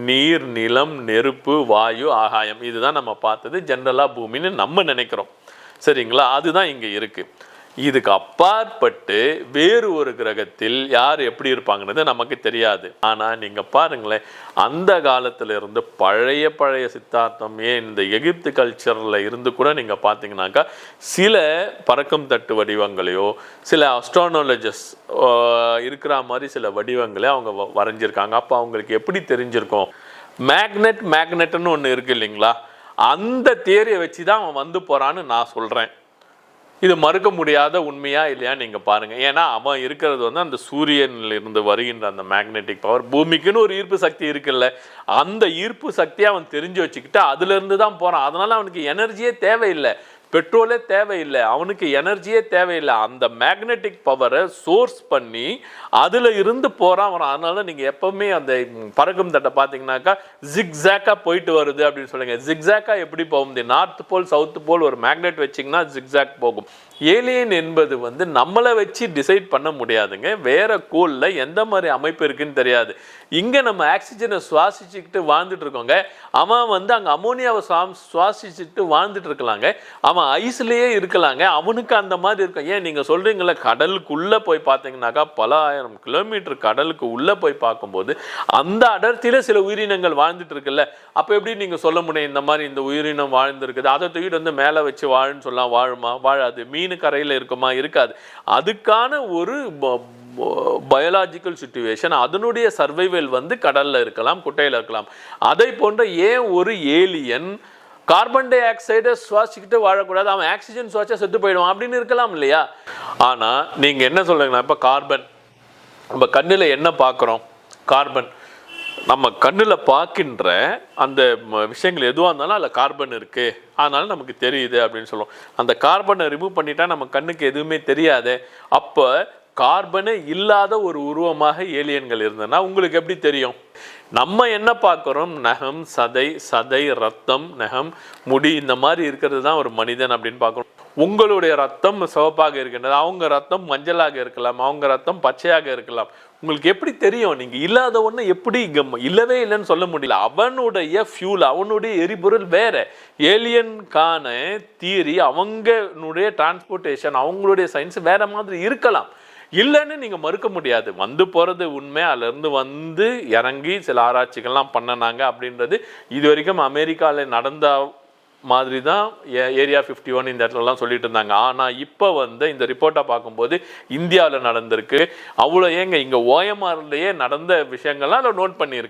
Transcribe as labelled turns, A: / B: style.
A: நீர், நிலம், நெருப்பு, வாயு, ஆகாயம். இதுதான் நம்ம பார்த்தது ஜென்ரலாக பூமின்னு நம்ம நினைக்கிறோம். சரிங்களா? அதுதான் இங்கே இருக்குது. இதுக்கு அப்பாற்பட்டு வேறு ஒரு கிரகத்தில் யார் எப்படி இருப்பாங்கன்றது நமக்கு தெரியாது. ஆனால் நீங்கள் பாருங்களேன், அந்த காலத்தில் இருந்து பழைய சித்தாந்தம், ஏன் இந்த எகிப்து கல்ச்சரில் இருந்து கூட நீங்கள் பார்த்தீங்கன்னாக்கா சில பறக்கும் தட்டு வடிவங்களையோ சில அஸ்ட்ரானாலஜிஸ்ட் இருக்கிற மாதிரி சில வடிவங்களே அவங்க வரைஞ்சிருக்காங்க. அப்போ அவங்களுக்கு எப்படி தெரிஞ்சிருக்கும்? மேக்னெட்னு ஒன்று இருக்குது இல்லைங்களா? அந்த தியரியை வச்சு தான் அவன் வந்து போகிறான்னு நான் சொல்கிறேன். இது மறுக்க முடியாத உண்மையா இல்லையா நீங்கள் பாருங்கள். ஏன்னா அவன் இருக்கிறது வந்து அந்த சூரியனில் இருந்து வருகின்ற அந்த மேக்னெட்டிக் பவர், பூமிக்குன்னு ஒரு ஈர்ப்பு சக்தி இருக்குல்ல, அந்த ஈர்ப்பு சக்தியை அவன் தெரிஞ்சு வச்சுக்கிட்டு அதுலேருந்து தான் போகிறான். அதனால் அவனுக்கு எனர்ஜியே தேவையில்லை, பெட்ரோலே தேவையில்லை, அவனுக்கு எனர்ஜியே தேவையில்லை. அந்த மேக்னெட்டிக் பவரை சோர்ஸ் பண்ணி அதில் இருந்து போகிறான் அவன். அதனால நீங்கள் எப்போவுமே அந்த பறக்கும் தட்டை பார்த்தீங்கன்னாக்கா ஜிக்ஸாக்காக போயிட்டு வருது அப்படின்னு சொல்லுங்க. ஜிக்ஸாக்காக எப்படி போகும்? நார்த் போல் சவுத் போல் ஒரு மேக்னெட் வச்சிங்கன்னா ஜிக்ஸாக் போகும். ஏலியன் என்பது வந்து நம்மளை வச்சு டிசைட் பண்ண முடியாதுங்க. வேற கோளில் எந்த மாதிரி அமைப்பு இருக்குன்னு தெரியாது. இங்கே நம்ம ஆக்சிஜனை சுவாசிச்சுக்கிட்டு வாழ்ந்துட்டு இருக்கோங்க. அவன் வந்து அங்கே அமோனியாவை சுவாசிச்சுட்டு வாழ்ந்துட்டு இருக்கலாங்க. அவன் ஐஸ்லேயே இருக்கலாங்க. அவனுக்கு அந்த மாதிரி இருக்கும். ஏன் நீங்கள் சொல்கிறீங்களே, கடலுக்குள்ளே போய் பார்த்தீங்கன்னாக்கா பல ஆயிரம் கிலோமீட்டர் கடலுக்கு உள்ளே போய் பார்க்கும்போது அந்த அடர்த்தியில் சில உயிரினங்கள் வாழ்ந்துட்டு இருக்குல்ல. அப்போ எப்படி நீங்கள் சொல்ல முடியும் இந்த மாதிரி இந்த உயிரினம் வாழ்ந்துருக்குது, அதை தூக்கிட்டு வந்து மேலே வச்சு வாழுன்னு சொல்லலாம்? வாழுமா? வாழாது. மீன் கரையில் இருக்குமா? இருக்காது. அதுக்கான ஒரு பயாலஜிக்கல் சிச்சுவேஷன், அதனுடைய சர்வைவல் வந்து கடல்ல இருக்கலாம், குட்டையில் இருக்கலாம். அதை போன்ற ஏன் ஒரு ஏலியன் கார்பன் டை ஆக்சைடை சுவாசிக்கிட்டு வாழக்கூடாது, அவன் ஆக்சிஜன் சுவாசா செத்து போயிடுவான் அப்படின்னு இருக்கலாம் இல்லையா? ஆனால் நீங்கள் என்ன சொல்றீங்கன்னா, இப்போ கார்பன் நம்ம கண்ணில் என்ன பார்க்குறோம்? கார்பன் நம்ம கண்ணில் பார்க்கின்ற அந்த விஷயங்கள் எதுவாக இருந்தாலும் அதில் கார்பன் இருக்குது, அதனால நமக்கு தெரியுது அப்படின்னு சொல்லுவோம். அந்த கார்பனை ரிமூவ் பண்ணிட்டா நம்ம கண்ணுக்கு எதுவுமே தெரியாது. அப்போ கார்பனே இல்லாத ஒரு உருவமாக ஏலியன்கள் இருந்ததுன்னா உங்களுக்கு எப்படி தெரியும்? நம்ம என்ன பார்க்குறோம்? நகம், சதை, ரத்தம், நகம், முடி, இந்த மாதிரி இருக்கிறது தான் ஒரு மனிதன் அப்படின்னு பார்க்குறோம். உங்களுடைய ரத்தம் சிவப்பாக இருக்கின்றது, அவங்க ரத்தம் மஞ்சளாக இருக்கலாம், அவங்க ரத்தம் பச்சையாக இருக்கலாம். உங்களுக்கு எப்படி தெரியும்? நீங்கள் இல்லாத ஒன்று எப்படி இல்லவே இல்லைன்னு சொல்ல முடியல. அவனுடைய ஃபியூல், அவனுடைய எரிபொருள் வேற. ஏலியனுக்கான தியரி, அவங்களுடைய டிரான்ஸ்போர்ட்டேஷன், அவங்களுடைய சயின்ஸ் வேற மாதிரி இருக்கலாம். இல்லைன்னு நீங்கள் மறுக்க முடியாது. வந்து போகிறது உண்மை. அதிலிருந்து வந்து இறங்கி சில ஆராய்ச்சிகள்லாம் பண்ணினாங்க அப்படின்றது இது வரைக்கும் அமெரிக்காவில் நடந்த மாதிரி தான் ஏரியா 51 இந்த இடத்துலலாம் சொல்லிட்டு இருந்தாங்க. ஆனால் இப்போ வந்து இந்த ரிப்போர்ட்டை பார்க்கும்போது இந்தியாவில் நடந்திருக்கு. அவ்வளோ ஏங்க இங்கே ஓஎம்ஆர்லேயே நடந்த விஷயங்கள்லாம் அதை நோட் பண்ணியிருக்கு.